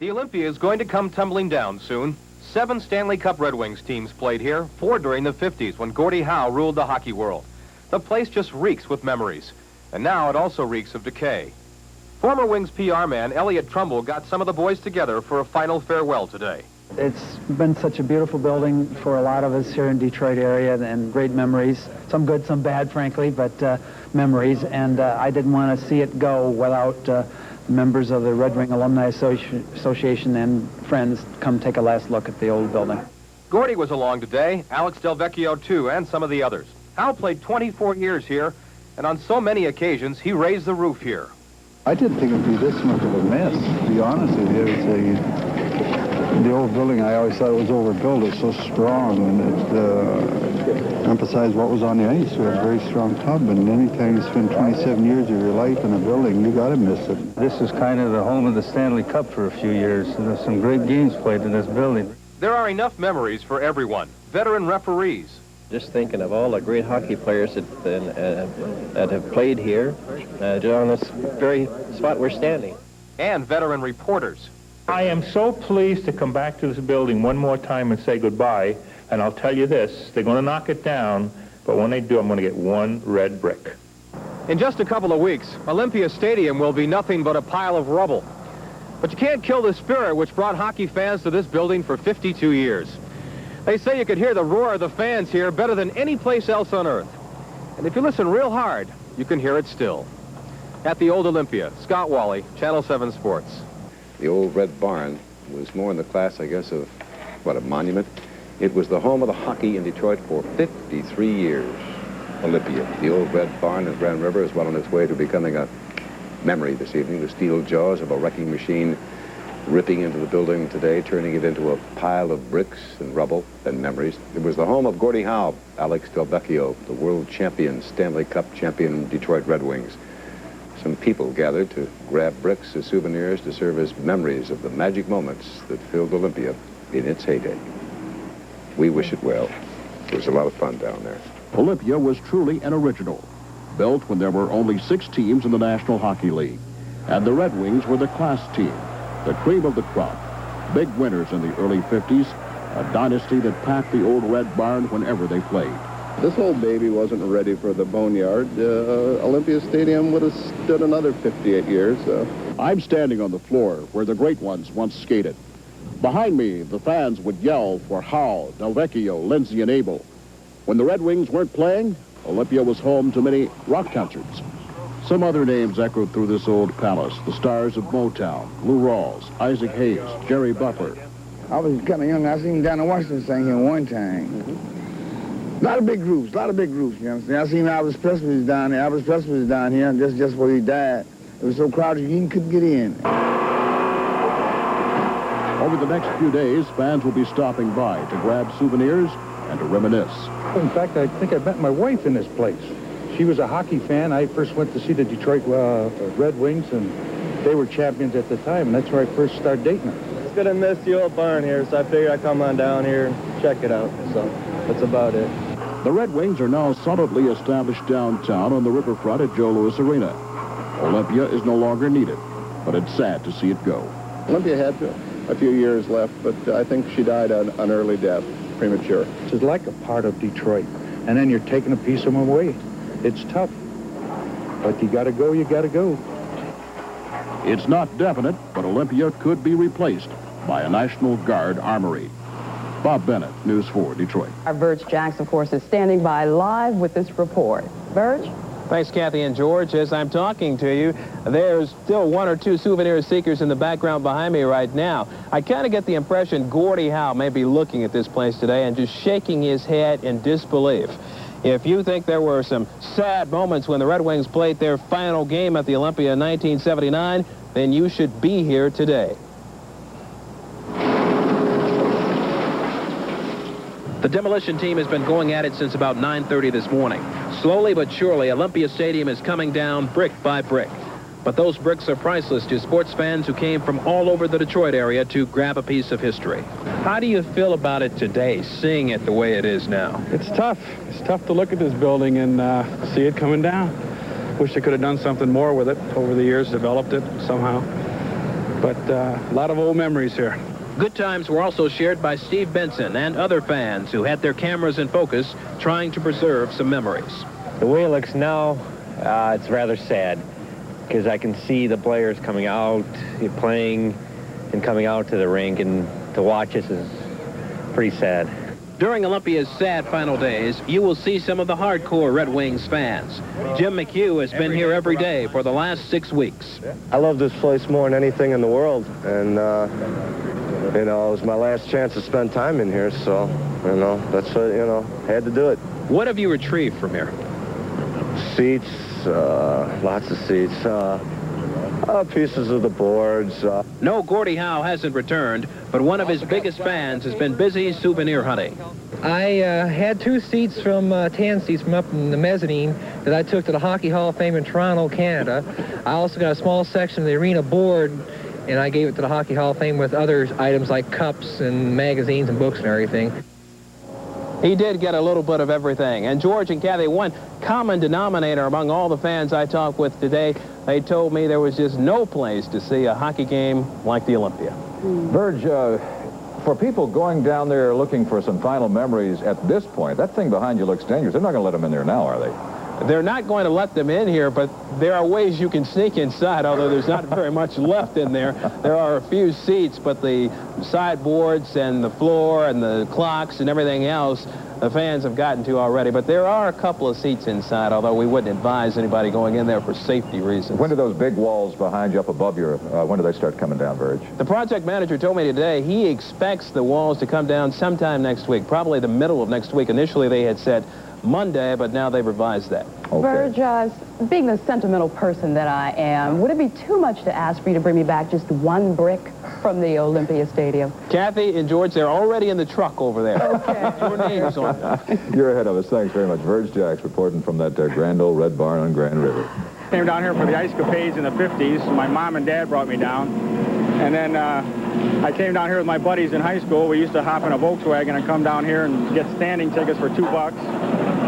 The Olympia is going to come tumbling down soon. 7 Stanley Cup Red Wings teams played here, 4 during the 50s when Gordie Howe ruled the hockey world. The place just reeks with memories, and now it also reeks of decay. Former Wings PR man Elliot Trumbull got some of the boys together for a final farewell today. It's been such a beautiful building for a lot of us here in Detroit area, and great memories. Some good, some bad, frankly, but memories. And I didn't want to see it go without members of the Red Wing Alumni Association and friends come take a last look at the old building. Gordie was along today, Alex Del Vecchio too, and some of the others. Howe played 24 years here, and on so many occasions he raised the roof here. I didn't think it would be this much of a mess, to be honest with you. The old building, I always thought it was overbuilt. It's so strong, and it emphasized what was on the ice. We had a very strong tub, and anytime you spend 27 years of your life in a building, you got to miss it. This is kind of the home of the Stanley Cup for a few years, and there's some great games played in this building. There are enough memories for everyone. Veteran referees. Just thinking of all the great hockey players that have played here on this very spot we're standing. And veteran reporters. I am so pleased to come back to this building one more time and say goodbye, and I'll tell you this, they're going to knock it down, but when they do, I'm going to get 1 red brick. In just a couple of weeks, Olympia Stadium will be nothing but a pile of rubble. But you can't kill the spirit which brought hockey fans to this building for 52 years. They say you could hear the roar of the fans here better than any place else on earth. And if you listen real hard, you can hear it still. At the old Olympia, Scott Wally, Channel 7 Sports. The old Red Barn was more in the class, I guess, of, what, a monument? It was the home of the hockey in Detroit for 53 years. Olympia, the old Red Barn in Grand River, is well on its way to becoming a memory this evening. The steel jaws of a wrecking machine ripping into the building today, turning it into a pile of bricks and rubble and memories. It was the home of Gordie Howe, Alex Del Vecchio, the world champion, Stanley Cup champion Detroit Red Wings. Some people gathered to grab bricks as souvenirs to serve as memories of the magic moments that filled Olympia in its heyday. We wish it well. It was a lot of fun down there. Olympia was truly an original, built when there were only 6 teams in the National Hockey League. And the Red Wings were the class team, the cream of the crop, big winners in the early 50s, a dynasty that packed the old Red Barn whenever they played. This old baby wasn't ready for the boneyard. Olympia Stadium would have stood another 58 years. I'm standing on the floor where the great ones once skated. Behind me, the fans would yell for Howe, Del Vecchio, Lindsay, and Abel. When the Red Wings weren't playing, Olympia was home to many rock concerts. Some other names echoed through this old palace. The stars of Motown, Lou Rawls, Isaac Hayes, Jerry Butler. I was kind of young. I seen down in Washington sing here one time. A lot of big groups, you know what I'm saying? I seen Elvis Presley was down there. Elvis Presley was down here just before he died. It was so crowded you even couldn't get in. Over the next few days, fans will be stopping by to grab souvenirs and to reminisce. In fact, I think I met my wife in this place. She was a hockey fan. I first went to see the Detroit Red Wings, and they were champions at the time, and that's where I first started dating her. It's going to miss the old barn here, so I figured I'd come on down here and check it out. So that's about it. The Red Wings are now solidly established downtown on the riverfront at Joe Louis Arena. Olympia is no longer needed, but it's sad to see it go. Olympia had a few years left, but I think she died an early death, premature. It's like a part of Detroit, and then you're taking a piece of them away. It's tough, but you gotta go, you gotta go. It's not definite, but Olympia could be replaced by a National Guard armory. Bob Bennett, News 4, Detroit. Our Verge Jacks, of course, is standing by live with this report. Verge? Thanks, Kathy and George. As I'm talking to you, there's still 1 or 2 souvenir seekers in the background behind me right now. I kind of get the impression Gordie Howe may be looking at this place today and just shaking his head in disbelief. If you think there were some sad moments when the Red Wings played their final game at the Olympia in 1979, then you should be here today. The Demolition team has been going at it since about 9:30 this morning. Slowly but surely, Olympia Stadium is coming down brick by brick. But those bricks are priceless to sports fans who came from all over the Detroit area to grab a piece of history. How do you feel about it today, seeing it the way it is now? It's tough. It's tough to look at this building and see it coming down. Wish they could have done something more with it over the years, developed it somehow. But a lot of old memories here. Good times were also shared by Steve Benson and other fans who had their cameras in focus trying to preserve some memories. The way it looks now, it's rather sad because I can see the players coming out, playing, and coming out to the rink, and to watch this is pretty sad. During Olympia's sad final days, you will see some of the hardcore Red Wings fans. Jim McHugh has been here every day for the last 6 weeks. I love this place more than anything in the world, and you know, it was my last chance to spend time in here, so, you know, that's what, you know, had to do it. What have you retrieved from here? Seats, lots of seats, pieces of the boards. No, Gordie Howe hasn't returned, but one of his biggest fans has been busy souvenir hunting. I had 2 seats from tan seats from up in the mezzanine that I took to the Hockey Hall of Fame in Toronto, Canada. I also got a small section of the arena board, and I gave it to the Hockey Hall of Fame with other items like cups and magazines and books and everything. He did get a little bit of everything. And George and Kathy, one common denominator among all the fans I talked with today, they told me there was just no place to see a hockey game like the Olympia. Verge, for people going down there looking for some final memories at this point, that thing behind you looks dangerous. They're not going to let them in there now, are they? They're not going to let them in here, but there are ways you can sneak inside, although there's not very much left in there. There are a few seats, but the sideboards and the floor and the clocks and everything else, the fans have gotten to already. But there are a couple of seats inside, although we wouldn't advise anybody going in there for safety reasons. When do those big walls behind you up above you, when do they start coming down, Verge? The project manager told me today he expects the walls to come down sometime next week, probably the middle of next week. Initially, they had said Monday, but now they've revised that. Okay. Verge, being the sentimental person that I am, would it be too much to ask for you to bring me back just 1 brick from the Olympia Stadium? Kathy and George, they're already in the truck over there. Okay. Your name's on them. You're ahead of us. Thanks very much. Verge Jacks reporting from that grand old red barn on Grand River. Came down here for the ice capades in the 50s. My mom and dad brought me down. And then I came down here with my buddies in high school. We used to hop in a Volkswagen and come down here and get standing tickets for $2.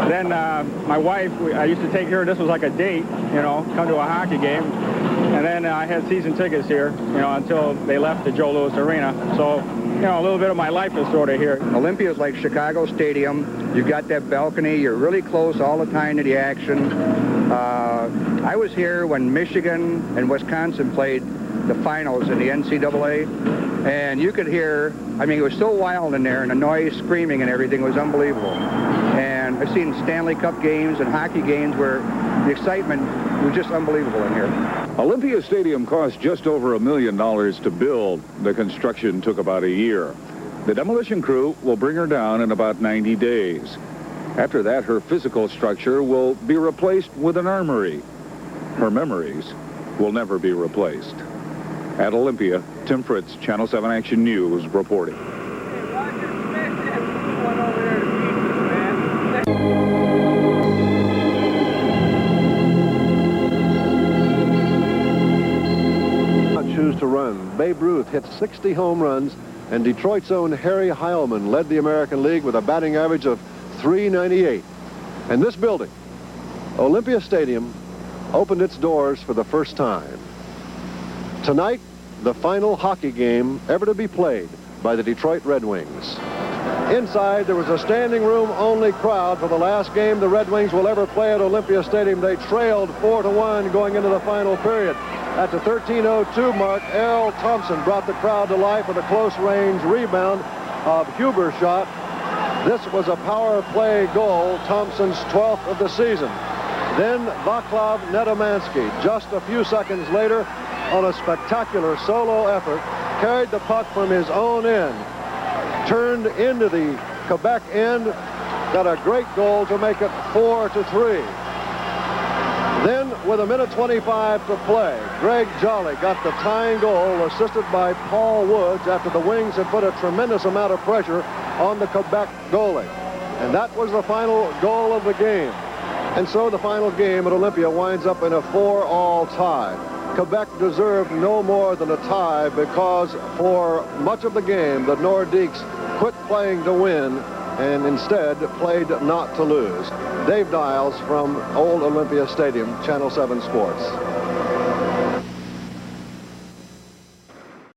Then my wife, I used to take her, this was like a date, you know, come to a hockey game. And then I had season tickets here, you know, until they left the Joe Louis Arena. So, you know, a little bit of my life is sort of here. Olympia is like Chicago Stadium. You've got that balcony. You're really close all the time to the action. I was here when Michigan and Wisconsin played the finals in the NCAA. And you could hear, I mean, it was so wild in there, and the noise, screaming, and everything was unbelievable. And I've seen Stanley Cup games and hockey games where the excitement was just unbelievable in here. Olympia Stadium cost just over $1 million to build. The construction took about a year. The demolition crew will bring her down in about 90 days. After that, her physical structure will be replaced with an armory. Her memories will never be replaced. At Olympia, Tim Fritz, Channel 7 Action News, reporting. Choose to run. Babe Ruth hit 60 home runs, and Detroit's own Harry Heilmann led the American League with a batting average of .398. And this building, Olympia Stadium, opened its doors for the first time. Tonight, the final hockey game ever to be played by the Detroit Red Wings. Inside, there was a standing room only crowd for the last game the Red Wings will ever play at Olympia Stadium. They trailed 4-1 going into the final period. At the 13:02 mark, Earl Thompson brought the crowd to life with a close-range rebound of Huber's shot. This was a power play goal, Thompson's 12th of the season. Then Vaclav Nedomansky, just a few seconds later, on a spectacular solo effort, carried the puck from his own end, turned into the Quebec end, got a great goal to make it 4-3. Then, with 1:25 to play, Greg Jolly got the tying goal, assisted by Paul Woods, after the Wings had put a tremendous amount of pressure on the Quebec goalie. And that was the final goal of the game. And so the final game at Olympia winds up in a 4-all tie. Quebec deserved no more than a tie because for much of the game, the Nordiques quit playing to win and instead played not to lose. Dave Dials from Old Olympia Stadium, Channel 7 Sports.